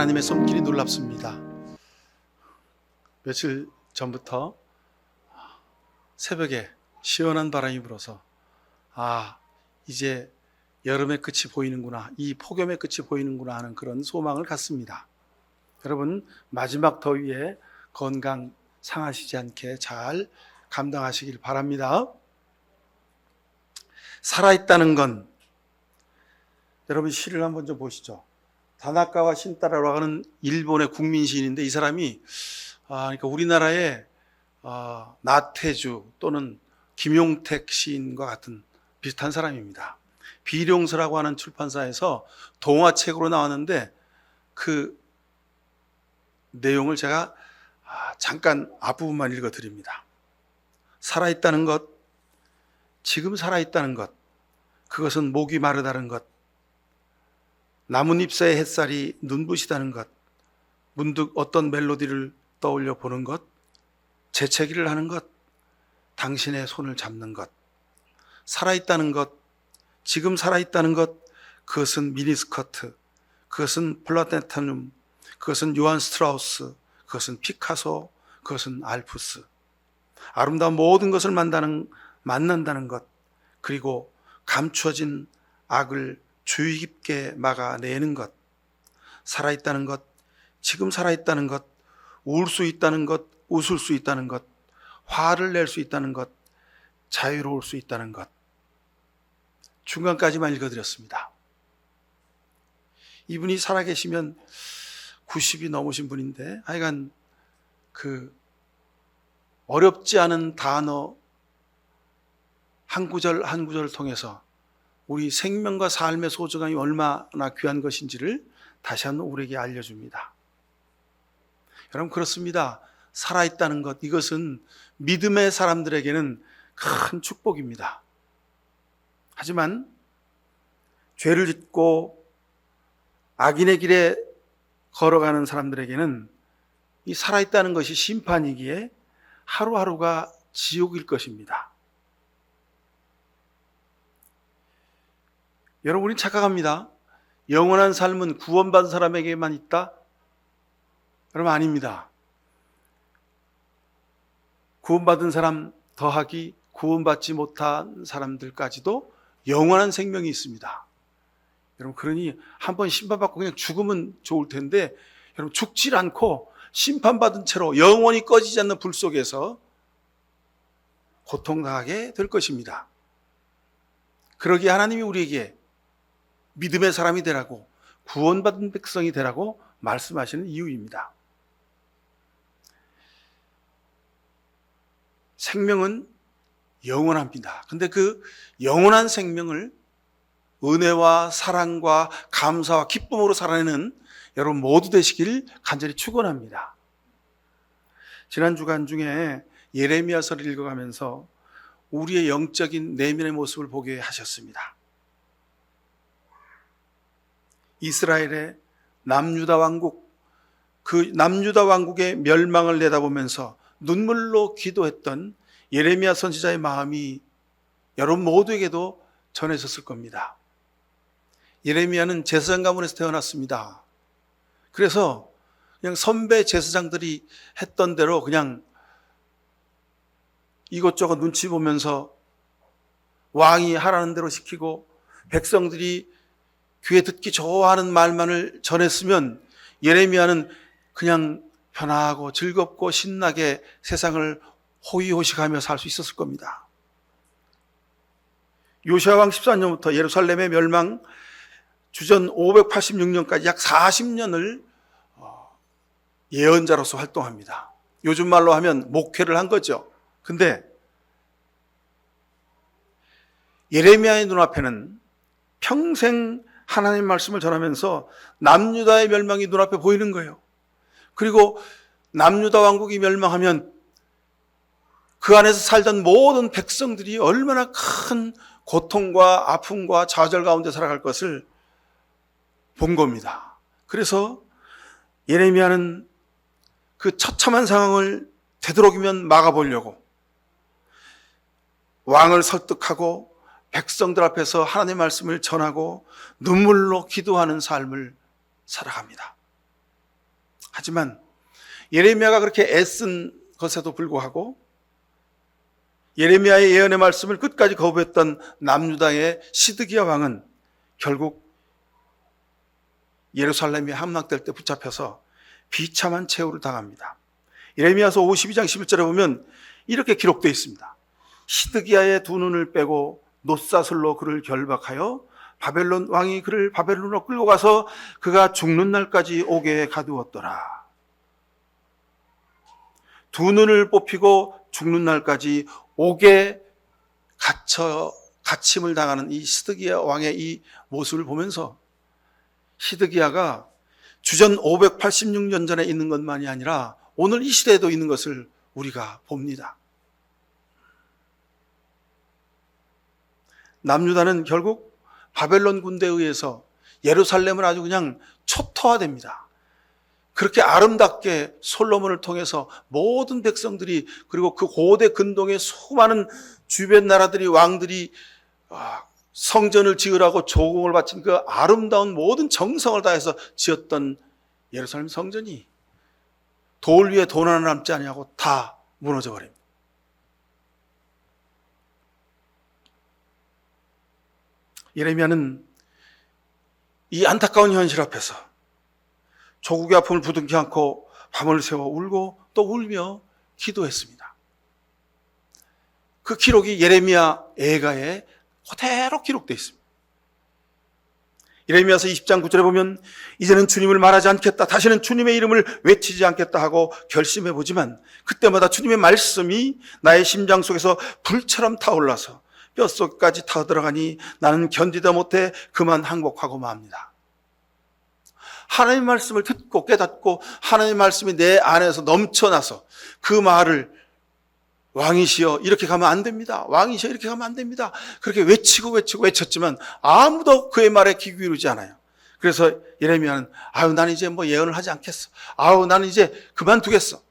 하나님의 손길이 놀랍습니다. 며칠 전부터 새벽에 시원한 바람이 불어서 이제 여름의 끝이 보이는구나, 이 폭염의 끝이 보이는구나 하는 그런 소망을 갖습니다. 여러분, 마지막 더위에 건강 상하시지 않게 잘 감당하시길 바랍니다. 살아있다는 건, 여러분 시를 한번 좀 보시죠. 다나카와 신타라라고 하는 일본의 국민 시인인데, 이 사람이 그러니까 우리나라의 나태주 또는 김용택 시인과 같은 비슷한 사람입니다. 비룡서라고 하는 출판사에서 동화책으로 나왔는데, 그 내용을 제가 잠깐 앞부분만 읽어드립니다. 살아있다는 것, 지금 살아있다는 것, 그것은 목이 마르다는 것, 나뭇잎 사이의 햇살이 눈부시다는 것, 문득 어떤 멜로디를 떠올려 보는 것, 재채기를 하는 것, 당신의 손을 잡는 것, 살아있다는 것, 지금 살아있다는 것, 그것은 미니스커트, 그것은 플라테타늄, 그것은 요한 스트라우스, 그것은 피카소, 그것은 알프스. 아름다운 모든 것을 만난다는 것, 그리고 감추어진 악을 주의 깊게 막아내는 것, 살아있다는 것, 지금 살아있다는 것, 울 수 있다는 것, 웃을 수 있다는 것, 화를 낼 수 있다는 것, 자유로울 수 있다는 것. 중간까지만 읽어드렸습니다. 이분이 살아계시면 90이 넘으신 분인데, 하여간 그 어렵지 않은 단어 한 구절 한 구절을 통해서 우리 생명과 삶의 소중함이 얼마나 귀한 것인지를 다시 한번 우리에게 알려줍니다. 여러분, 그렇습니다. 살아있다는 것, 이것은 믿음의 사람들에게는 큰 축복입니다. 하지만 죄를 짓고 악인의 길에 걸어가는 사람들에게는 이 살아있다는 것이 심판이기에 하루하루가 지옥일 것입니다. 여러분, 우린 착각합니다. 영원한 삶은 구원받은 사람에게만 있다? 여러분, 아닙니다. 구원받은 사람 더하기 구원받지 못한 사람들까지도 영원한 생명이 있습니다. 여러분, 그러니 한번 심판받고 그냥 죽으면 좋을 텐데, 여러분, 죽질 않고 심판받은 채로 영원히 꺼지지 않는 불 속에서 고통당하게 될 것입니다. 그러기에 하나님이 우리에게 믿음의 사람이 되라고, 구원받은 백성이 되라고 말씀하시는 이유입니다. 생명은 영원합니다. 근데 그 영원한 생명을 은혜와 사랑과 감사와 기쁨으로 살아내는 여러분 모두 되시길 간절히 축원합니다. 지난 주간 중에 예레미야서를 읽어가면서 우리의 영적인 내면의 모습을 보게 하셨습니다. 이스라엘의 남유다 왕국, 그 남유다 왕국의 멸망을 내다보면서 눈물로 기도했던 예레미야 선지자의 마음이 여러분 모두에게도 전해졌을 겁니다. 예레미야는 제사장 가문에서 태어났습니다. 그래서 그냥 선배 제사장들이 했던 대로 그냥 이것저것 눈치 보면서 왕이 하라는 대로 시키고 백성들이 귀에 듣기 좋아하는 말만을 전했으면 예레미야는 그냥 편하고 즐겁고 신나게 세상을 호의호식하며 살 수 있었을 겁니다. 요시야 왕 14년부터 예루살렘의 멸망 주전 586년까지 약 40년을 예언자로서 활동합니다. 요즘 말로 하면 목회를 한 거죠. 근데 예레미야의 눈앞에는 평생 하나님 말씀을 전하면서 남유다의 멸망이 눈앞에 보이는 거예요. 그리고 남유다 왕국이 멸망하면 그 안에서 살던 모든 백성들이 얼마나 큰 고통과 아픔과 좌절 가운데 살아갈 것을 본 겁니다. 그래서 예레미야는 그 처참한 상황을 되도록이면 막아보려고 왕을 설득하고 백성들 앞에서 하나님의 말씀을 전하고 눈물로 기도하는 삶을 살아갑니다. 하지만 예레미야가 그렇게 애쓴 것에도 불구하고 예레미야의 예언의 말씀을 끝까지 거부했던 남유다의 시드기야 왕은 결국 예루살렘이 함락될 때 붙잡혀서 비참한 최후를 당합니다. 예레미야서 52장 11절에 보면 이렇게 기록되어 있습니다. 시드기야의 두 눈을 빼고 놋사슬로 그를 결박하여 바벨론 왕이 그를 바벨론으로 끌고 가서 그가 죽는 날까지 옥에 가두었더라. 두 눈을 뽑히고 죽는 날까지 옥에 갇힘을 당하는 이 시드기야 왕의 이 모습을 보면서 시드기야가 주전 586년 전에 있는 것만이 아니라 오늘 이 시대에도 있는 것을 우리가 봅니다. 남유다는 결국 바벨론 군대에 의해서 예루살렘을 아주 그냥 초토화됩니다. 그렇게 아름답게 솔로몬을 통해서 모든 백성들이, 그리고 그 고대 근동의 수많은 주변 나라들이, 왕들이 성전을 지으라고 조공을 바친 그 아름다운 모든 정성을 다해서 지었던 예루살렘 성전이 돌 위에 돈 하나 남지 아니하고 다 무너져 버립니다. 예레미야는 이 안타까운 현실 앞에서 조국의 아픔을 부둥켜 안고 밤을 새워 울고 또 울며 기도했습니다. 그 기록이 예레미야 애가에 그대로 기록되어 있습니다. 예레미야서 20장 9절에 보면 이제는 주님을 말하지 않겠다, 다시는 주님의 이름을 외치지 않겠다 하고 결심해 보지만 그때마다 주님의 말씀이 나의 심장 속에서 불처럼 타올라서 뼛속까지 타들어가니 나는 견디다 못해 그만 항복하고 맙니다. 하나님의 말씀을 듣고 깨닫고 하나님의 말씀이 내 안에서 넘쳐나서 그 말을 왕이시여 이렇게 가면 안 됩니다, 왕이시여 이렇게 가면 안 됩니다, 그렇게 외쳤지만 아무도 그의 말에 귀 기울이지 않아요. 그래서 예레미야는 나는 이제 뭐 예언을 하지 않겠어, 나는 이제 그만두겠어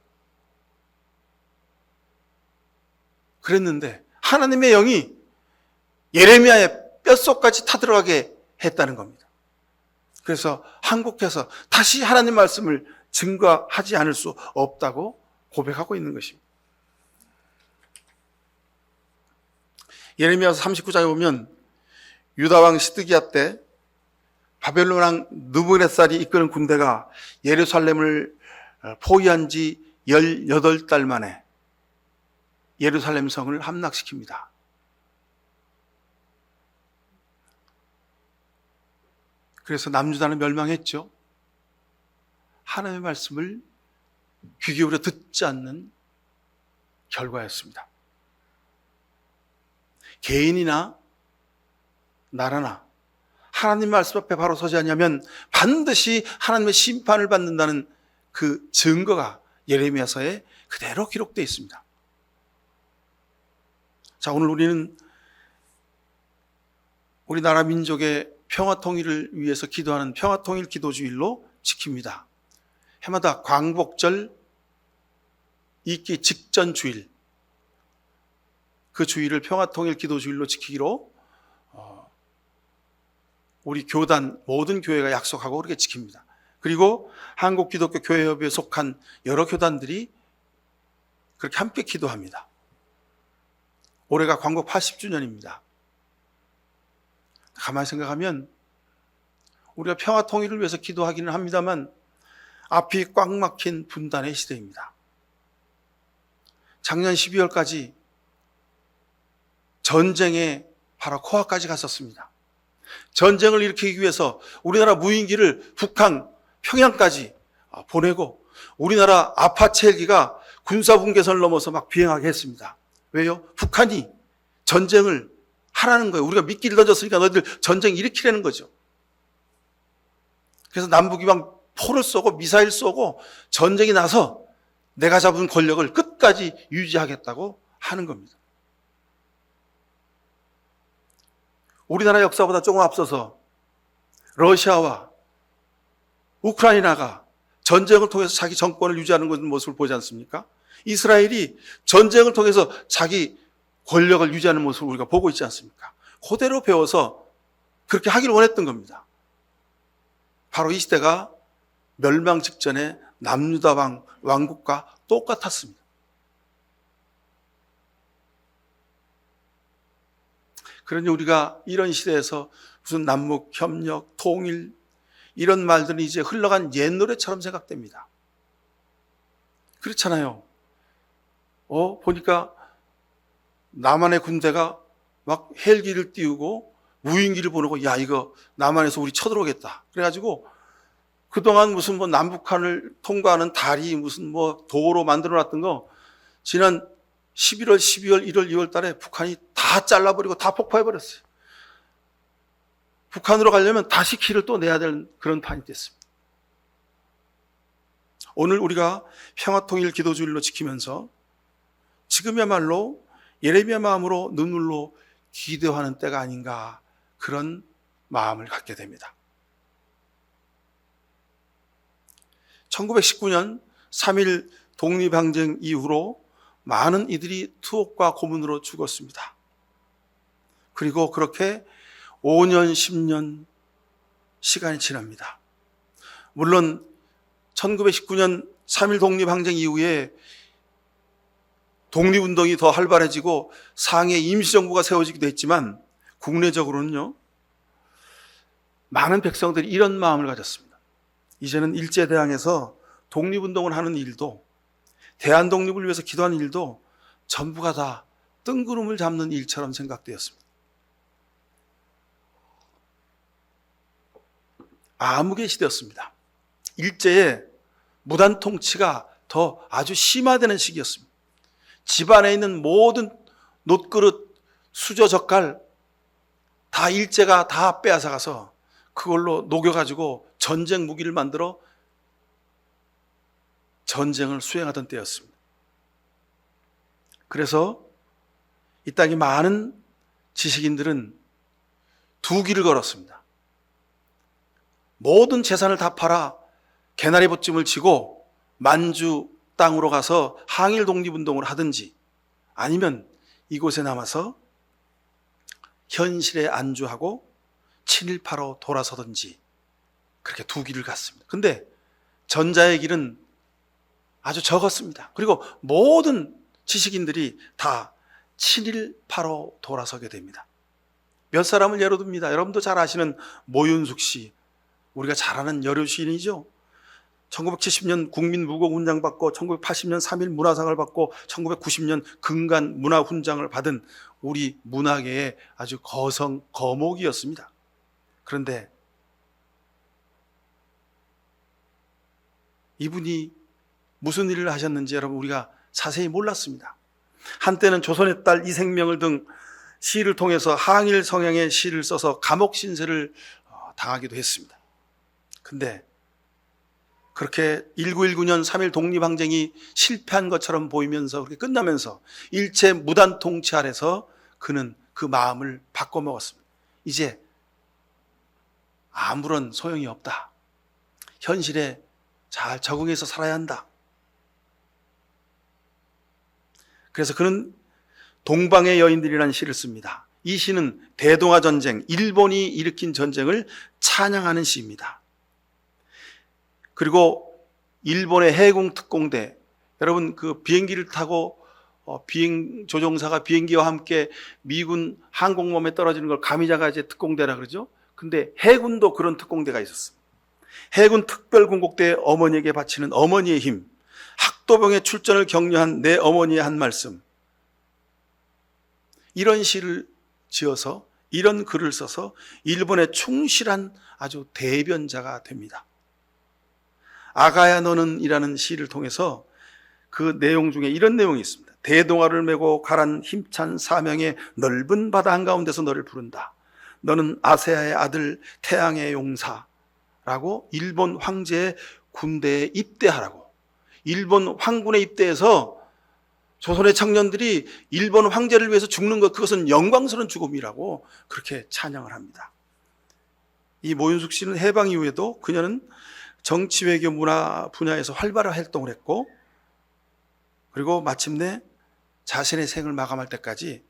그랬는데 하나님의 영이 예레미야의 뼛속까지 타들어가게 했다는 겁니다. 그래서 항복해서 다시 하나님 말씀을 증거하지 않을 수 없다고 고백하고 있는 것입니다. 예레미야서 39장에 보면 유다왕 시드기야 때 바벨론 왕 느부갓네살이 이끄는 군대가 예루살렘을 포위한 지 18달 만에 예루살렘 성을 함락시킵니다. 그래서 남유다는 멸망했죠. 하나님의 말씀을 귀 기울여 듣지 않는 결과였습니다. 개인이나 나라나 하나님 말씀 앞에 바로 서지 않으면 반드시 하나님의 심판을 받는다는 그 증거가 예레미야서에 그대로 기록되어 있습니다. 자, 오늘 우리는 우리나라 민족의 평화 통일을 위해서 기도하는 평화 통일 기도주일로 지킵니다. 해마다 광복절 있기 직전 주일, 그 주일을 평화 통일 기도주일로 지키기로 우리 교단 모든 교회가 약속하고 그렇게 지킵니다. 그리고 한국기독교교회협의회에 속한 여러 교단들이 그렇게 함께 기도합니다. 올해가 광복 80주년입니다. 가만히 생각하면 우리가 평화 통일을 위해서 기도하기는 합니다만 앞이 꽉 막힌 분단의 시대입니다. 작년 12월까지 전쟁에 바로 코앞까지 갔었습니다. 전쟁을 일으키기 위해서 우리나라 무인기를 북한 평양까지 보내고 우리나라 아파치 헬기가 군사분계선을 넘어서 막 비행하게 했습니다. 왜요? 북한이 전쟁을 하라는 거예요. 우리가 미끼를 던졌으니까 너희들 전쟁 일으키라는 거죠. 그래서 남북이 막 포를 쏘고 미사일 쏘고 전쟁이 나서 내가 잡은 권력을 끝까지 유지하겠다고 하는 겁니다. 우리나라 역사보다 조금 앞서서 러시아와 우크라이나가 전쟁을 통해서 자기 정권을 유지하는 모습을 보지 않습니까? 이스라엘이 전쟁을 통해서 자기 권력을 유지하는 모습을 우리가 보고 있지 않습니까? 그대로 배워서 그렇게 하기를 원했던 겁니다. 바로 이 시대가 멸망 직전에 남유다 왕국과 똑같았습니다. 그러니 우리가 이런 시대에서 무슨 남북 협력, 통일 이런 말들은 이제 흘러간 옛 노래처럼 생각됩니다. 그렇잖아요. 보니까 남한의 군대가 막 헬기를 띄우고 무인기를 보내고, 야, 이거 남한에서 우리 쳐들어오겠다. 그래가지고 그동안 무슨 뭐 남북한을 통과하는 다리, 무슨 뭐 도로 만들어 놨던 거 지난 11월, 12월, 1월, 2월 달에 북한이 다 잘라버리고 다 폭파해 버렸어요. 북한으로 가려면 다시 키를 또 내야 되는 그런 판이 됐습니다. 오늘 우리가 평화통일 기도주일로 지키면서 지금이야말로 예레미야 마음으로 눈물로 기도하는 때가 아닌가, 그런 마음을 갖게 됩니다. 1919년 3.1 독립항쟁 이후로 많은 이들이 투옥과 고문으로 죽었습니다. 그리고 그렇게 5년, 10년 시간이 지납니다. 물론 1919년 3.1 독립항쟁 이후에 독립운동이 더 활발해지고 상해 임시정부가 세워지기도 했지만 국내적으로는요, 많은 백성들이 이런 마음을 가졌습니다. 이제는 일제대항에서 독립운동을 하는 일도, 대한독립을 위해서 기도하는 일도 전부가 다 뜬구름을 잡는 일처럼 생각되었습니다. 암흑의 시대였습니다. 일제의 무단 통치가 더 아주 심화되는 시기였습니다. 집안에 있는 모든 놋그릇, 수저, 젓갈 다 일제가 다 빼앗아가서 그걸로 녹여가지고 전쟁 무기를 만들어 전쟁을 수행하던 때였습니다. 그래서 이 땅의 많은 지식인들은 두 길을 걸었습니다. 모든 재산을 다 팔아 개나리 봇짐을 지고 만주 땅으로 가서 항일 독립운동을 하든지, 아니면 이곳에 남아서 현실에 안주하고 친일파로 돌아서든지, 그렇게 두 길을 갔습니다. 근데 전자의 길은 아주 적었습니다. 그리고 모든 지식인들이 다 친일파로 돌아서게 됩니다. 몇 사람을 예로 듭니다. 여러분도 잘 아시는 모윤숙 씨, 우리가 잘 아는 여류 시인이죠. 1970년 국민무공훈장 받고 1980년 3.1 문화상을 받고 1990년 근간 문화훈장을 받은 우리 문화계의 아주 거목이었습니다. 그런데 이분이 무슨 일을 하셨는지 여러분 우리가 자세히 몰랐습니다. 한때는 조선의 딸 이생명을 등 시를 통해서 항일 성향의 시를 써서 감옥 신세를 당하기도 했습니다. 근데 그렇게 1919년 3.1 독립항쟁이 실패한 것처럼 보이면서 그렇게 끝나면서 일체 무단 통치 아래서 그는 그 마음을 바꿔먹었습니다. 이제 아무런 소용이 없다. 현실에 잘 적응해서 살아야 한다. 그래서 그는 동방의 여인들이라는 시를 씁니다. 이 시는 대동아 전쟁, 일본이 일으킨 전쟁을 찬양하는 시입니다. 그리고 일본의 해군 특공대, 여러분 그 비행기를 타고 비행 조종사가 비행기와 함께 미군 항공모함에 떨어지는 걸 가미자가 이제 특공대라 그러죠. 근데 해군도 그런 특공대가 있었습니다. 해군 특별군곡대의 어머니에게 바치는 어머니의 힘, 학도병의 출전을 격려한 내 어머니의 한 말씀, 이런 시를 지어서 이런 글을 써서 일본에 충실한 아주 대변자가 됩니다. 아가야 너는 이라는 시를 통해서 그 내용 중에 이런 내용이 있습니다. 대동아를 메고 가란 힘찬 사명의 넓은 바다 한가운데서 너를 부른다. 너는 아세아의 아들 태양의 용사라고 일본 황제의 군대에 입대하라고. 일본 황군에 입대해서 조선의 청년들이 일본 황제를 위해서 죽는 것, 그것은 영광스러운 죽음이라고 그렇게 찬양을 합니다. 이 모윤숙 씨는 해방 이후에도 그녀는 정치, 외교, 문화 분야에서 활발한 활동을 했고, 그리고 마침내 자신의 생을 마감할 때까지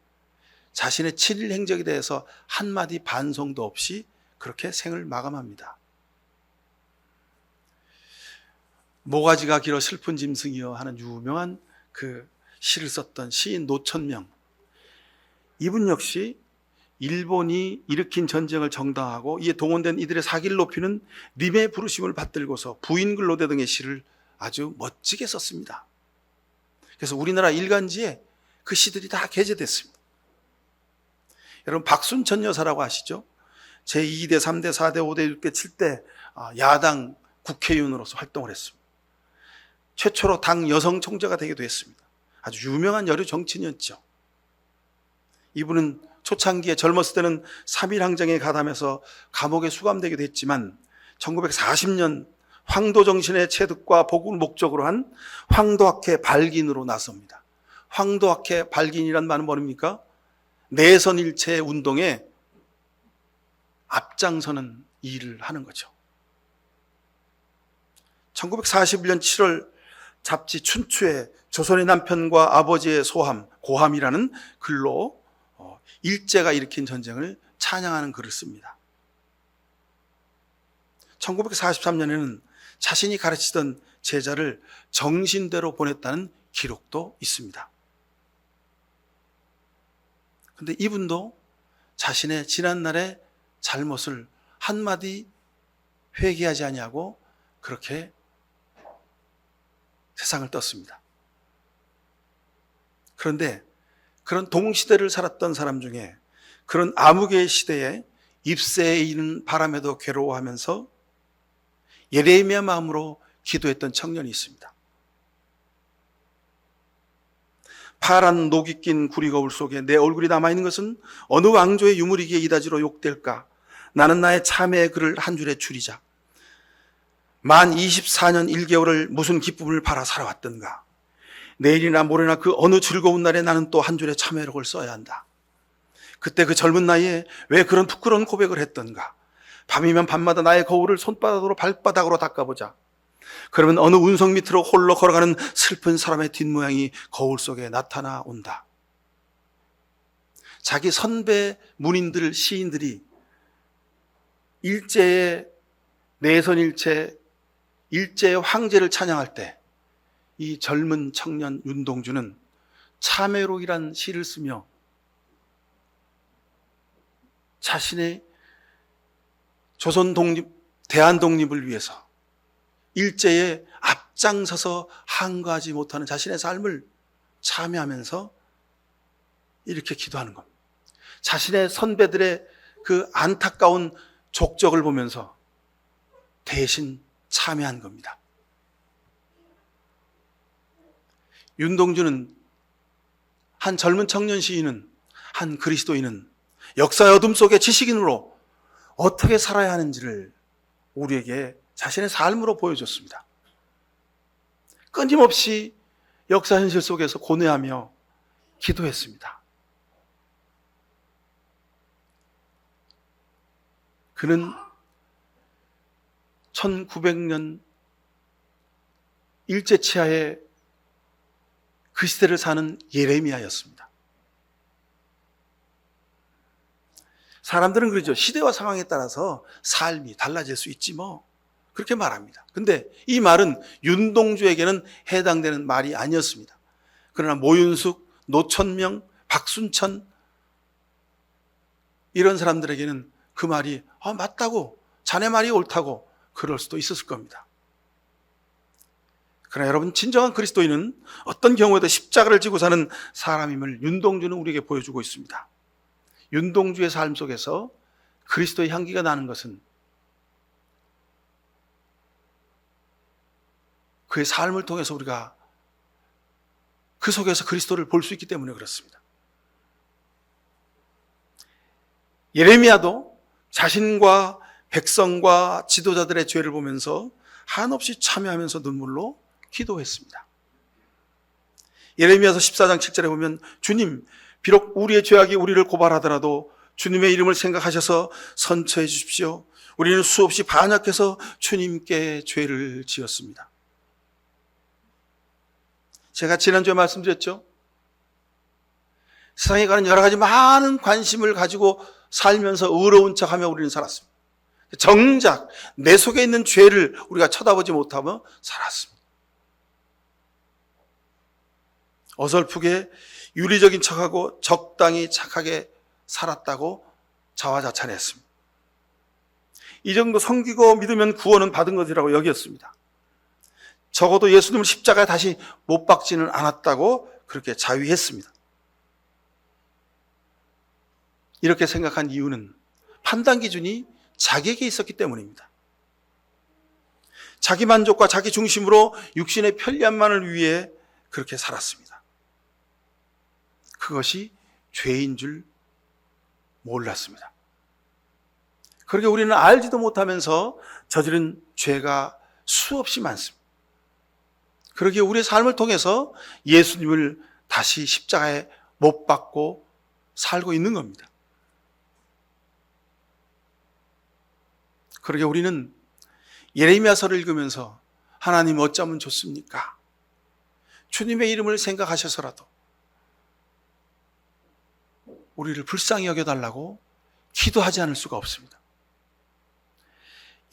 자신의 7일 행적에 대해서 한마디 반성도 없이 그렇게 생을 마감합니다. 모가지가 길어 슬픈 짐승이여 하는 유명한 그 시를 썼던 시인 노천명, 이분 역시 일본이 일으킨 전쟁을 정당하고 이에 동원된 이들의 사기를 높이는 림의 부르심을 받들고서 부인 근로대 등의 시를 아주 멋지게 썼습니다. 그래서 우리나라 일간지에 그 시들이 다 게재됐습니다. 여러분, 박순천 여사라고 아시죠? 제2대, 3대, 4대, 5대, 6대, 7대 야당 국회의원으로서 활동을 했습니다. 최초로 당 여성 총재가 되기도 했습니다. 아주 유명한 여류 정치인이었죠. 이분은 초창기에 젊었을 때는 3일 항쟁에 가담해서 감옥에 수감되기도 했지만 1940년 황도정신의 체득과 복을 목적으로 한 황도학회 발긴으로 나섭니다. 황도학회 발긴이란 말은 뭡니까? 내선일체 운동에 앞장서는 일을 하는 거죠. 1941년 7월 잡지 춘추에 조선의 남편과 아버지의 소함, 고함이라는 글로 일제가 일으킨 전쟁을 찬양하는 글을 씁니다. 1943년에는 자신이 가르치던 제자를 정신대로 보냈다는 기록도 있습니다. 그런데 이분도 자신의 지난날의 잘못을 한마디 회개하지 아니하고 그렇게 세상을 떴습니다. 그런데 그런 동시대를 살았던 사람 중에 그런 암흑의 시대에 입새에 있는 바람에도 괴로워하면서 예레미야 마음으로 기도했던 청년이 있습니다. 파란 녹이 낀 구리거울 속에 내 얼굴이 남아있는 것은 어느 왕조의 유물이기에 이다지로 욕될까? 나는 나의 참회의 글을 한 줄에 줄이자. 만 24년 1개월을 무슨 기쁨을 바라 살아왔던가? 내일이나 모레나 그 어느 즐거운 날에 나는 또 한 줄의 참회록을 써야 한다. 그때 그 젊은 나이에 왜 그런 부끄러운 고백을 했던가? 밤이면 밤마다 나의 거울을 손바닥으로 발바닥으로 닦아보자. 그러면 어느 운석 밑으로 홀로 걸어가는 슬픈 사람의 뒷모양이 거울 속에 나타나 온다. 자기 선배 문인들, 시인들이 일제의 내선일체, 일제의 황제를 찬양할 때 이 젊은 청년 윤동주는 참회록이란 시를 쓰며 자신의 조선 독립, 대한 독립을 위해서 일제에 앞장서서 항거하지 못하는 자신의 삶을 참여하면서 이렇게 기도하는 겁니다. 자신의 선배들의 그 안타까운 족적을 보면서 대신 참여한 겁니다. 윤동주는, 한 젊은 청년 시인은, 한 그리스도인은 역사의 어둠 속의 지식인으로 어떻게 살아야 하는지를 우리에게 자신의 삶으로 보여줬습니다. 끊임없이 역사 현실 속에서 고뇌하며 기도했습니다. 그는 1900년 일제치하의 그 시대를 사는 예레미야였습니다. 사람들은 그러죠. 시대와 상황에 따라서 삶이 달라질 수 있지 뭐. 그렇게 말합니다. 근데 이 말은 윤동주에게는 해당되는 말이 아니었습니다. 그러나 모윤숙, 노천명, 박순천 이런 사람들에게는 그 말이 맞다고, 자네 말이 옳다고 그럴 수도 있었을 겁니다. 그러나 여러분, 진정한 그리스도인은 어떤 경우에도 십자가를 지고 사는 사람임을 윤동주는 우리에게 보여주고 있습니다. 윤동주의 삶 속에서 그리스도의 향기가 나는 것은 그의 삶을 통해서 우리가 그 속에서 그리스도를 볼 수 있기 때문에 그렇습니다. 예레미야도 자신과 백성과 지도자들의 죄를 보면서 한없이 참여하면서 눈물로 기도했습니다. 예레미야서 14장 7절에 보면 주님, 비록 우리의 죄악이 우리를 고발하더라도 주님의 이름을 생각하셔서 선처해 주십시오. 우리는 수없이 반역해서 주님께 죄를 지었습니다. 제가 지난주에 말씀드렸죠. 세상에 가는 여러 가지 많은 관심을 가지고 살면서 의로운 척하며 우리는 살았습니다. 정작 내 속에 있는 죄를 우리가 쳐다보지 못하며 살았습니다. 어설프게 윤리적인 척하고 적당히 착하게 살았다고 자화자찬했습니다. 이 정도 섬기고 믿으면 구원은 받은 것이라고 여겼습니다. 적어도 예수님을 십자가에 다시 못 박지는 않았다고 그렇게 자위했습니다. 이렇게 생각한 이유는 판단 기준이 자기에게 있었기 때문입니다. 자기 만족과 자기 중심으로 육신의 편리함만을 위해 그렇게 살았습니다. 그것이 죄인 줄 몰랐습니다. 그렇게 우리는 알지도 못하면서 저지른 죄가 수없이 많습니다. 그러기에 우리의 삶을 통해서 예수님을 다시 십자가에 못 박고 살고 있는 겁니다. 그러기에 우리는 예레미야서를 읽으면서 하나님 어쩌면 좋습니까? 주님의 이름을 생각하셔서라도 우리를 불쌍히 여겨달라고 기도하지 않을 수가 없습니다.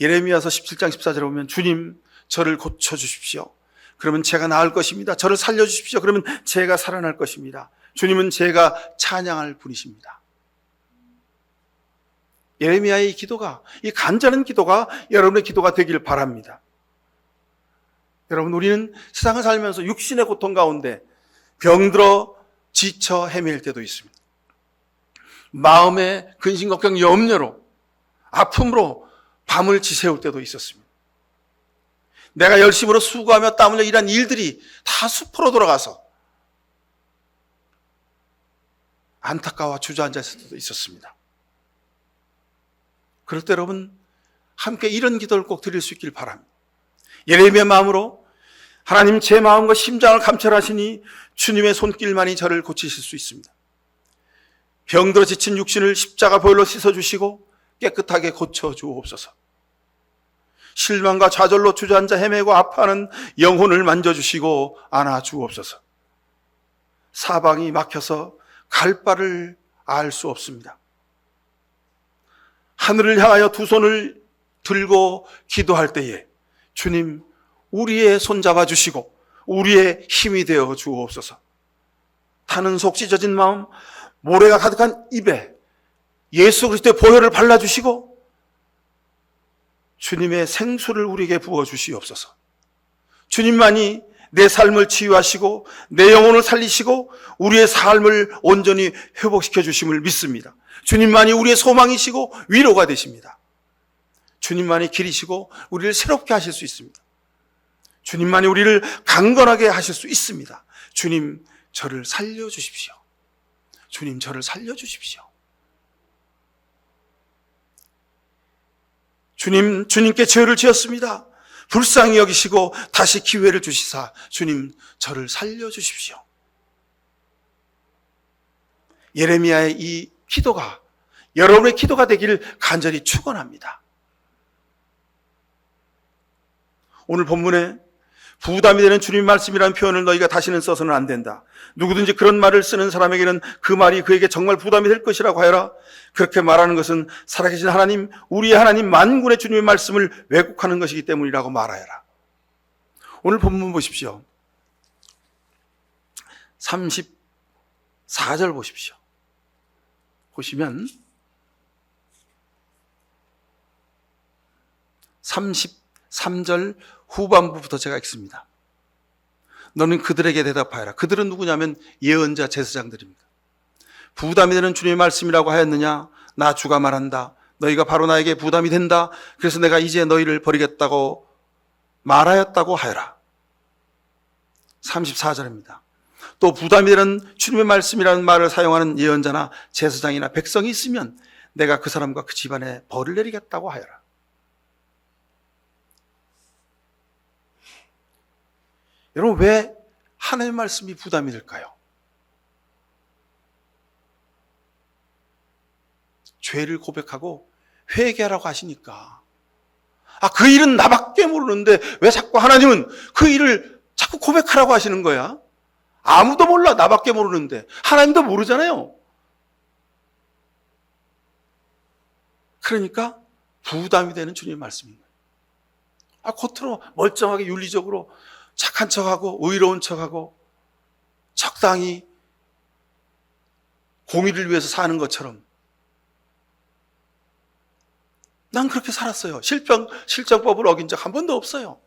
예레미야서 17장 14절에 보면 주님 저를 고쳐주십시오. 그러면 제가 나을 것입니다. 저를 살려주십시오. 그러면 제가 살아날 것입니다. 주님은 제가 찬양할 분이십니다. 예레미야의 이 기도가, 이 간절한 기도가 여러분의 기도가 되길 바랍니다. 여러분, 우리는 세상을 살면서 육신의 고통 가운데 병들어 지쳐 헤맬 때도 있습니다. 마음의 근심, 걱정, 염려로, 아픔으로 밤을 지새울 때도 있었습니다. 내가 열심으로 수고하며 땀 흘려 일한 일들이 다 수포로 돌아가서 안타까워 주저앉았을 때도 있었습니다. 그럴 때 여러분 함께 이런 기도를 꼭 드릴 수 있길 바랍니다. 예레미야 마음으로 하나님 제 마음과 심장을 감찰하시니 주님의 손길만이 저를 고치실 수 있습니다. 병들어 지친 육신을 십자가 보혈로 씻어주시고 깨끗하게 고쳐주옵소서. 실망과 좌절로 주저앉아 헤매고 아파하는 영혼을 만져주시고 안아주옵소서. 사방이 막혀서 갈 바를 알 수 없습니다. 하늘을 향하여 두 손을 들고 기도할 때에 주님 우리의 손 잡아주시고 우리의 힘이 되어 주옵소서. 타는 속 찢어진 마음, 모래가 가득한 입에 예수 그리스도의 보혈을 발라주시고 주님의 생수를 우리에게 부어주시옵소서. 주님만이 내 삶을 치유하시고 내 영혼을 살리시고 우리의 삶을 온전히 회복시켜 주심을 믿습니다. 주님만이 우리의 소망이시고 위로가 되십니다. 주님만이 길이시고 우리를 새롭게 하실 수 있습니다. 주님만이 우리를 강건하게 하실 수 있습니다. 주님 저를 살려주십시오. 주님 저를 살려주십시오. 주님께 죄를 지었습니다. 불쌍히 여기시고 다시 기회를 주시사 주님 저를 살려주십시오. 예레미야의 이 기도가 여러분의 기도가 되기를 간절히 축원합니다. 오늘 본문에 부담이 되는 주님 말씀이라는 표현을 너희가 다시는 써서는 안 된다. 누구든지 그런 말을 쓰는 사람에게는 그 말이 그에게 정말 부담이 될 것이라고 하여라. 그렇게 말하는 것은 살아계신 하나님, 우리의 하나님 만군의 주님의 말씀을 왜곡하는 것이기 때문이라고 말하여라. 오늘 본문 보십시오. 34절 보십시오. 보시면 33절 후반부부터 제가 읽습니다. 너는 그들에게 대답하여라. 그들은 누구냐면 예언자 제사장들입니다. 부담이 되는 주님의 말씀이라고 하였느냐? 나 주가 말한다. 너희가 바로 나에게 부담이 된다. 그래서 내가 이제 너희를 버리겠다고 말하였다고 하여라. 34절입니다. 또 부담이 되는 주님의 말씀이라는 말을 사용하는 예언자나 제사장이나 백성이 있으면 내가 그 사람과 그 집안에 벌을 내리겠다고 하여라. 여러분 왜 하나님의 말씀이 부담이 될까요? 죄를 고백하고 회개하라고 하시니까 그 일은 나밖에 모르는데 왜 자꾸 하나님은 그 일을 자꾸 고백하라고 하시는 거야? 아무도 몰라. 나밖에 모르는데 하나님도 모르잖아요. 그러니까 부담이 되는 주님의 말씀인 거예요. 겉으로 멀쩡하게 윤리적으로 착한 척하고 의로운 척하고 적당히 공의를 위해서 사는 것처럼 난 그렇게 살았어요. 실정법을 어긴 적 한 번도 없어요.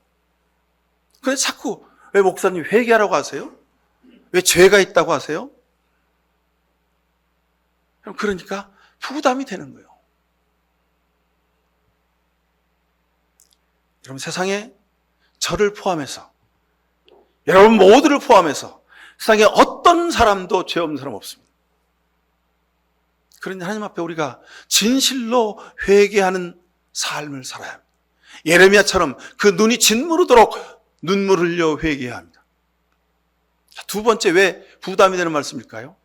그런데 자꾸 왜 목사님 회개하라고 하세요? 왜 죄가 있다고 하세요? 그러니까 부담이 되는 거예요. 여러분, 세상에 저를 포함해서, 여러분 모두를 포함해서 세상에 어떤 사람도 죄 없는 사람 없습니다. 그런데 하나님 앞에 우리가 진실로 회개하는 삶을 살아야 합니다. 예레미야처럼 그 눈이 진무르도록 눈물을 흘려 회개해야 합니다. 두 번째, 왜 부담이 되는 말씀일까요?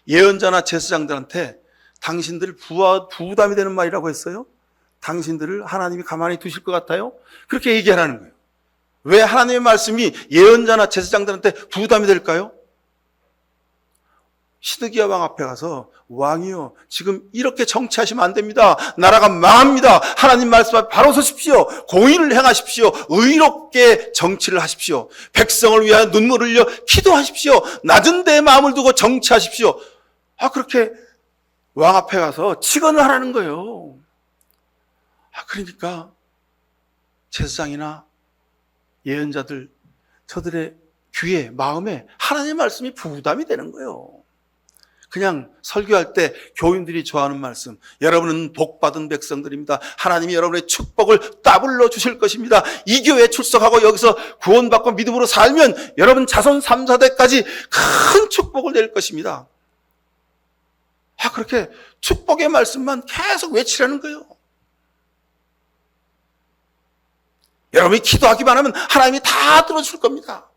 예언자나 제사장들한테 당신들 부담이 되는 말이라고 했어요. 당신들을 하나님이 가만히 두실 것 같아요? 그렇게 얘기하라는 거예요. 왜 하나님의 말씀이 예언자나 제사장들한테 부담이 될까요? 시드기야 왕 앞에 가서 왕이요, 지금 이렇게 정치하시면 안 됩니다. 나라가 망합니다. 하나님 말씀 앞에 바로 서십시오. 공의를 행하십시오. 의롭게 정치를 하십시오. 백성을 위하여 눈물을 흘려 기도하십시오. 낮은 데에 마음을 두고 정치하십시오. 그렇게 왕 앞에 가서 직언을 하라는 거예요. 그러니까 제사장이나 예언자들, 저들의 귀에, 마음에 하나님의 말씀이 부담이 되는 거예요. 그냥 설교할 때 교인들이 좋아하는 말씀, 여러분은 복받은 백성들입니다. 하나님이 여러분의 축복을 따블로 주실 것입니다. 이 교회에 출석하고 여기서 구원받고 믿음으로 살면 여러분 자손 3, 4대까지 큰 축복을 낼 것입니다. 그렇게 축복의 말씀만 계속 외치라는 거예요. 여러분이 기도하기만 하면 하나님이 다 들어줄 겁니다.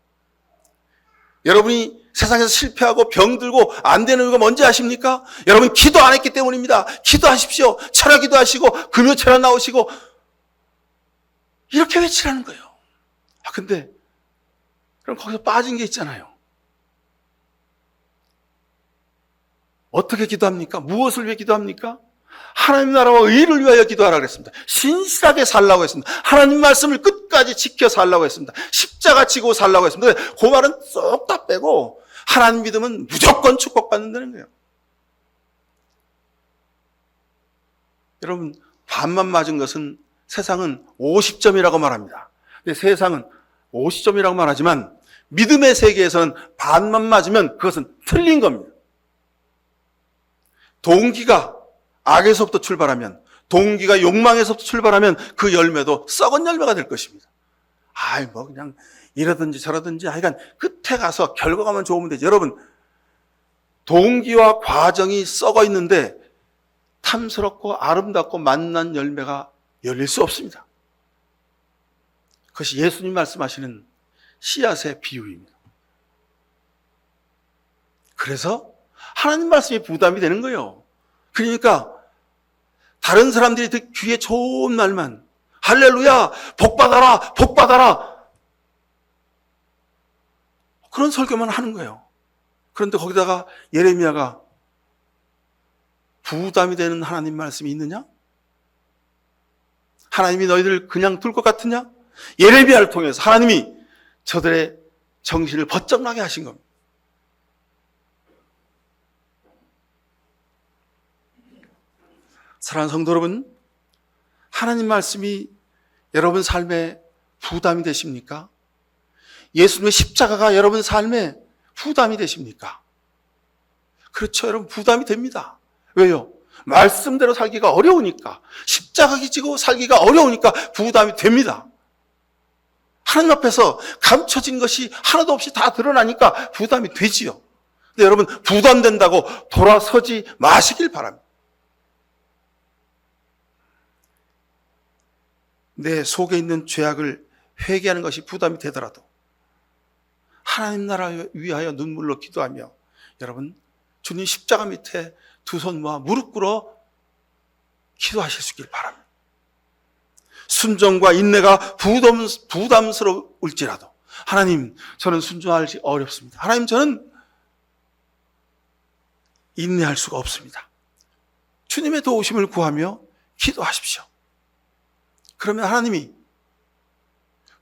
여러분이 세상에서 실패하고 병들고 안 되는 이유가 뭔지 아십니까? 여러분 기도 안 했기 때문입니다. 기도하십시오. 철야 기도하시고 금요 철야 나오시고 이렇게 외치라는 거예요. 근데 그럼 거기서 빠진 게 있잖아요. 어떻게 기도합니까? 무엇을 위해 기도합니까? 하나님 나라와 의를 위하여 기도하라고 했습니다. 신실하게 살라고 했습니다. 하나님 말씀을 끝까지 지켜 살라고 했습니다. 십자가 지고 살라고 했습니다. 그 말은 쏙 다 빼고 하나님 믿으면 무조건 축복받는다는 거예요. 여러분, 반만 맞은 것은 세상은 50점이라고 말합니다. 근데 세상은 50점이라고 말하지만 믿음의 세계에서는 반만 맞으면 그것은 틀린 겁니다. 동기가 악에서부터 출발하면, 동기가 욕망에서부터 출발하면 그 열매도 썩은 열매가 될 것입니다. 그냥 이러든지 저러든지 하여간 끝에 가서 결과가만 좋으면 되지. 여러분, 동기와 과정이 썩어 있는데 탐스럽고 아름답고 맛난 열매가 열릴 수 없습니다. 그것이 예수님 말씀하시는 씨앗의 비유입니다. 그래서 하나님 말씀이 부담이 되는 거예요. 그러니까 다른 사람들이 듣기 귀에 좋은 말만, 할렐루야, 복받아라, 복받아라, 그런 설교만 하는 거예요. 그런데 거기다가 예레미야가 부담이 되는 하나님 말씀이 있느냐? 하나님이 너희들을 그냥 둘 것 같으냐? 예레미야를 통해서 하나님이 저들의 정신을 번쩍 나게 하신 겁니다. 사랑하는 성도 여러분, 하나님 말씀이 여러분 삶에 부담이 되십니까? 예수님의 십자가가 여러분 삶에 부담이 되십니까? 그렇죠, 여러분, 부담이 됩니다. 왜요? 말씀대로 살기가 어려우니까, 십자가 지고 살기가 어려우니까 부담이 됩니다. 하나님 앞에서 감춰진 것이 하나도 없이 다 드러나니까 부담이 되지요. 근데 여러분, 부담된다고 돌아서지 마시길 바랍니다. 내 속에 있는 죄악을 회개하는 것이 부담이 되더라도 하나님 나라 위하여 눈물로 기도하며 여러분, 주님 십자가 밑에 두 손 모아 무릎 꿇어 기도하실 수 있길 바랍니다. 순종과 인내가 부담스러울지라도 하나님, 저는 순종하기 어렵습니다. 하나님, 저는 인내할 수가 없습니다. 주님의 도우심을 구하며 기도하십시오. 그러면 하나님이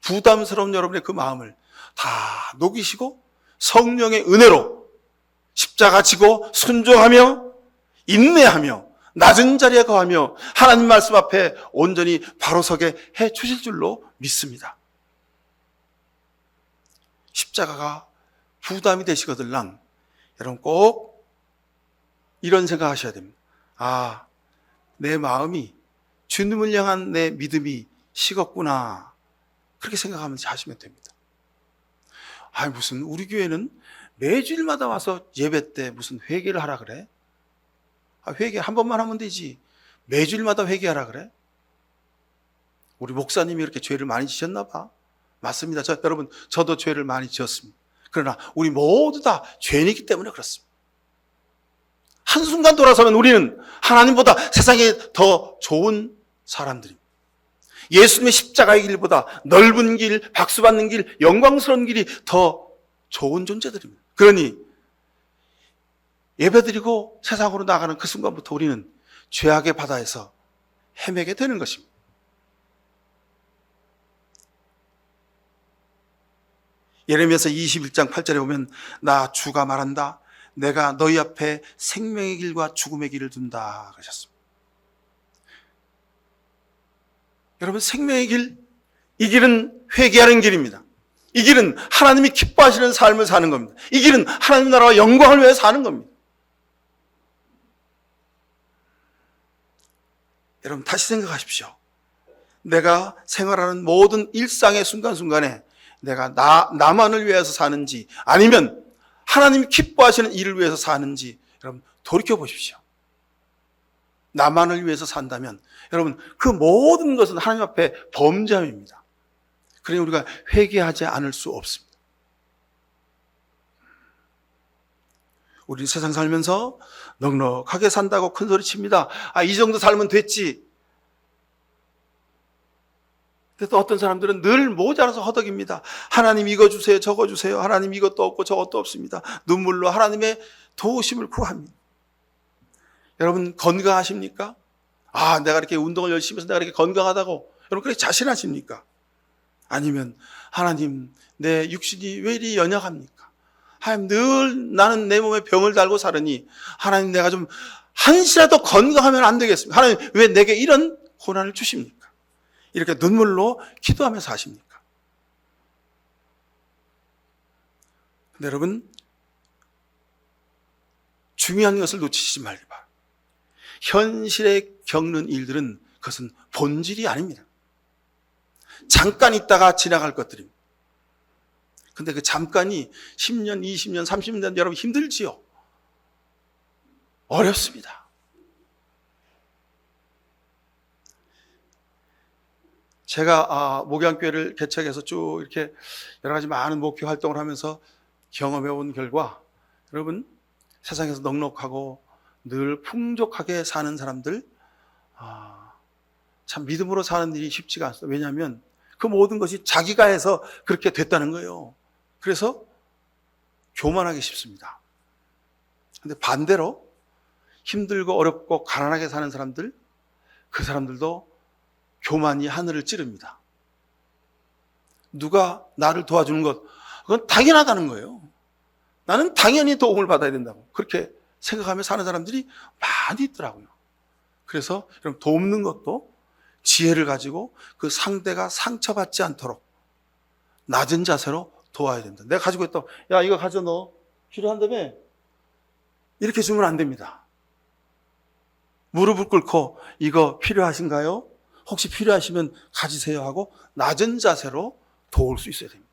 부담스러운 여러분의 그 마음을 다 녹이시고 성령의 은혜로 십자가 지고 순종하며 인내하며 낮은 자리에 거하며 하나님 말씀 앞에 온전히 바로 서게 해 주실 줄로 믿습니다. 십자가가 부담이 되시거들랑 여러분 꼭 이런 생각하셔야 됩니다. 아, 내 마음이 주님을 향한 내 믿음이 식었구나. 그렇게 생각하면서 하시면 됩니다. 아, 무슨 우리 교회는 매주일마다 와서 예배 때 무슨 회개를 하라 그래? 아, 회개 한 번만 하면 되지. 매주일마다 회개하라 그래? 우리 목사님이 이렇게 죄를 많이 지셨나 봐. 맞습니다. 여러분, 저도 죄를 많이 지었습니다. 그러나 우리 모두 다 죄인이기 때문에 그렇습니다. 한순간 돌아서면 우리는 하나님보다 세상에 더 좋은 사람들입니다. 예수님의 십자가의 길보다 넓은 길, 박수받는 길, 영광스러운 길이 더 좋은 존재들입니다. 그러니 예배드리고 세상으로 나가는 그 순간부터 우리는 죄악의 바다에서 헤매게 되는 것입니다. 예레미야서 21장 8절에 보면 나 주가 말한다. 내가 너희 앞에 생명의 길과 죽음의 길을 둔다 그러셨습니다. 여러분, 생명의 길, 이 길은 회개하는 길입니다. 이 길은 하나님이 기뻐하시는 삶을 사는 겁니다. 이 길은 하나님 나라와 영광을 위해 사는 겁니다. 여러분, 다시 생각하십시오. 내가 생활하는 모든 일상의 순간순간에 내가 나만을 위해서 사는지 아니면 하나님이 기뻐하시는 일을 위해서 사는지 여러분 돌이켜 보십시오. 나만을 위해서 산다면 여러분 그 모든 것은 하나님 앞에 범죄함입니다. 그러니 우리가 회개하지 않을 수 없습니다. 우리 세상 살면서 넉넉하게 산다고 큰 소리 칩니다. 아, 이 정도 살면 됐지. 또 어떤 사람들은 늘 모자라서 허덕입니다. 하나님 이거 주세요, 저거 주세요. 하나님 이것도 없고 저것도 없습니다. 눈물로 하나님의 도우심을 구합니다. 여러분 건강하십니까? 아, 내가 이렇게 운동을 열심히 해서 내가 이렇게 건강하다고 여러분 그렇게 자신하십니까? 아니면 하나님 내 육신이 왜 이리 연약합니까? 하나님 늘 나는 내 몸에 병을 달고 사느니 하나님 내가 좀 한시라도 건강하면 안 되겠습니까? 하나님 왜 내게 이런 고난을 주십니까? 이렇게 눈물로 기도하면서 하십니까? 근데 여러분 중요한 것을 놓치지 말기 바랍니다. 현실에 겪는 일들은 그것은 본질이 아닙니다. 잠깐 있다가 지나갈 것들입니다. 근데 그 잠깐이 10년, 20년, 30년 여러분 힘들지요? 어렵습니다. 제가 목양교회를 개척해서 쭉 이렇게 여러 가지 많은 목회 활동을 하면서 경험해 온 결과 여러분 세상에서 넉넉하고 늘 풍족하게 사는 사람들 참 믿음으로 사는 일이 쉽지가 않습니다. 왜냐하면 그 모든 것이 자기가 해서 그렇게 됐다는 거예요. 그래서 교만하기 쉽습니다. 그런데 반대로 힘들고 어렵고 가난하게 사는 사람들, 그 사람들도 교만이 하늘을 찌릅니다. 누가 나를 도와주는 것, 그건 당연하다는 거예요. 나는 당연히 도움을 받아야 된다고 그렇게 생각하며 사는 사람들이 많이 있더라고요. 그래서 여러분 돕는 것도 지혜를 가지고 그 상대가 상처받지 않도록 낮은 자세로 도와야 된다. 내가 가지고 있다. 야, 이거 가져 너 필요한다며? 이렇게 주면 안 됩니다. 무릎을 꿇고 이거 필요하신가요? 혹시 필요하시면 가지세요 하고 낮은 자세로 도울 수 있어야 됩니다.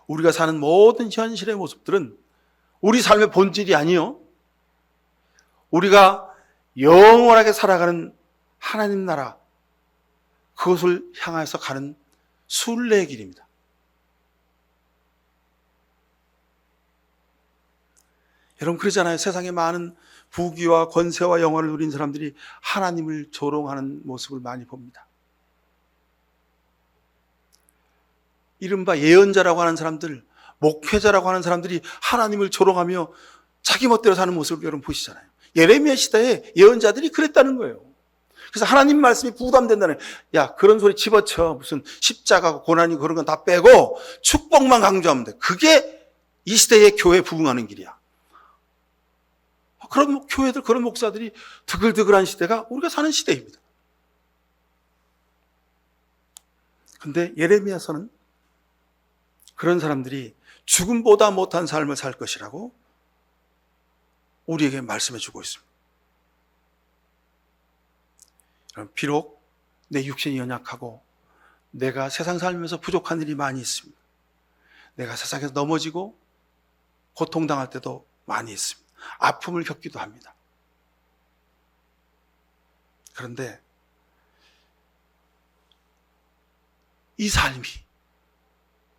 우리가 사는 모든 현실의 모습들은 우리 삶의 본질이 아니요. 우리가 영원하게 살아가는 하나님 나라, 그것을 향해서 가는 순례의 길입니다. 여러분 그러잖아요. 세상에 많은 부귀와 권세와 영화를 누린 사람들이 하나님을 조롱하는 모습을 많이 봅니다. 이른바 예언자라고 하는 사람들, 목회자라고 하는 사람들이 하나님을 조롱하며 자기 멋대로 사는 모습을 여러분 보시잖아요. 예레미야 시대에 예언자들이 그랬다는 거예요. 그래서 하나님 말씀이 부담된다는 거예요. 야, 그런 소리 집어쳐. 무슨 십자가고 고난이 그런 건 다 빼고 축복만 강조하면 돼. 그게 이 시대의 교회 부흥하는 길이야. 그런 교회들, 그런 목사들이 드글드글한 시대가 우리가 사는 시대입니다. 근데 예레미야서는 그런 사람들이 죽음보다 못한 삶을 살 것이라고 우리에게 말씀해 주고 있습니다. 비록 내 육신이 연약하고 내가 세상 살면서 부족한 일이 많이 있습니다. 내가 세상에서 넘어지고 고통당할 때도 많이 있습니다. 아픔을 겪기도 합니다. 그런데 이 삶이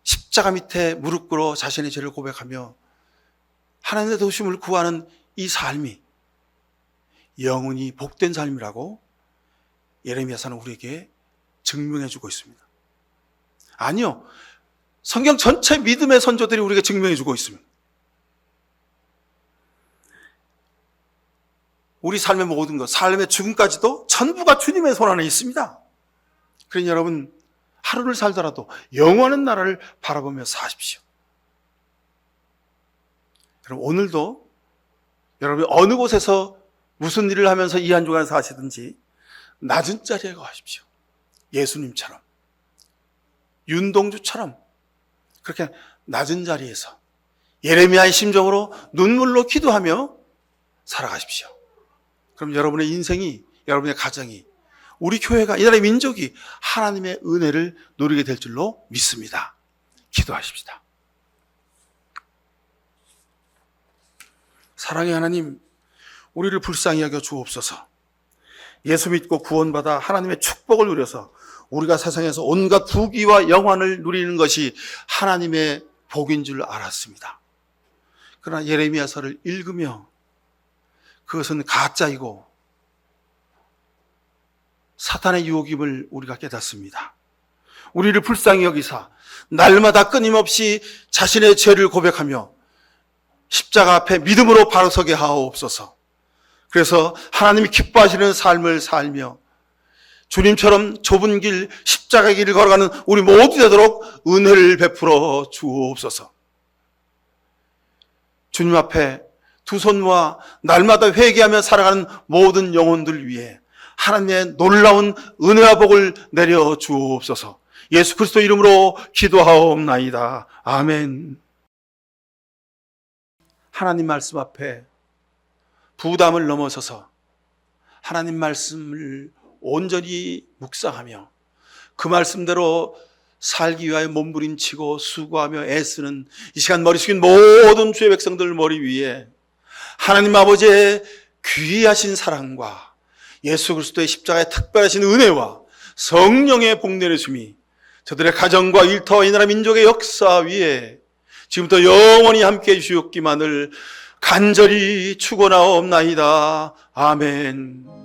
십자가 밑에 무릎 꿇어 자신의 죄를 고백하며 하나님의 도우심을 구하는 이 삶이 영원히 복된 삶이라고 예레미야서는 우리에게 증명해 주고 있습니다. 아니요. 성경 전체 믿음의 선조들이 우리에게 증명해 주고 있습니다. 우리 삶의 모든 것, 삶의 죽음까지도 전부가 주님의 손 안에 있습니다. 그러니 여러분, 하루를 살더라도 영원한 나라를 바라보며 사십시오. 여러분, 오늘도 여러분이 어느 곳에서 무슨 일을 하면서 이 한 주간 사시든지 낮은 자리에 가십시오. 예수님처럼, 윤동주처럼 그렇게 낮은 자리에서 예레미야의 심정으로 눈물로 기도하며 살아가십시오. 그럼 여러분의 인생이, 여러분의 가정이, 우리 교회가, 이 나라의 민족이 하나님의 은혜를 누리게 될 줄로 믿습니다. 기도하십시다. 사랑의 하나님, 우리를 불쌍히 여겨 주옵소서. 예수 믿고 구원받아 하나님의 축복을 누려서 우리가 세상에서 온갖 부귀와 영환을 누리는 것이 하나님의 복인 줄 알았습니다. 그러나 예레미야서를 읽으며 그것은 가짜이고 사탄의 유혹임을 우리가 깨닫습니다. 우리를 불쌍히 여기사 날마다 끊임없이 자신의 죄를 고백하며 십자가 앞에 믿음으로 바로 서게 하옵소서. 그래서 하나님이 기뻐하시는 삶을 살며 주님처럼 좁은 길, 십자가의 길을 걸어가는 우리 모두 되도록 은혜를 베풀어 주옵소서. 주님 앞에 두 손 모아 날마다 회개하며 살아가는 모든 영혼들 위해 하나님의 놀라운 은혜와 복을 내려 주옵소서. 예수 그리스도 이름으로 기도하옵나이다. 아멘. 하나님 말씀 앞에 부담을 넘어서서 하나님 말씀을 온전히 묵상하며 그 말씀대로 살기 위하여 몸부림치고 수고하며 애쓰는 이 시간 머리 숙인 모든 주의 백성들 머리 위에 하나님 아버지의 귀하신 사랑과 예수 그리스도의 십자가의 특별하신 은혜와 성령의 복 내려줌이 저들의 가정과 일터와 이 나라 민족의 역사 위에 지금부터 영원히 함께해 주시옵기만을 간절히 축원하옵나이다. 아멘.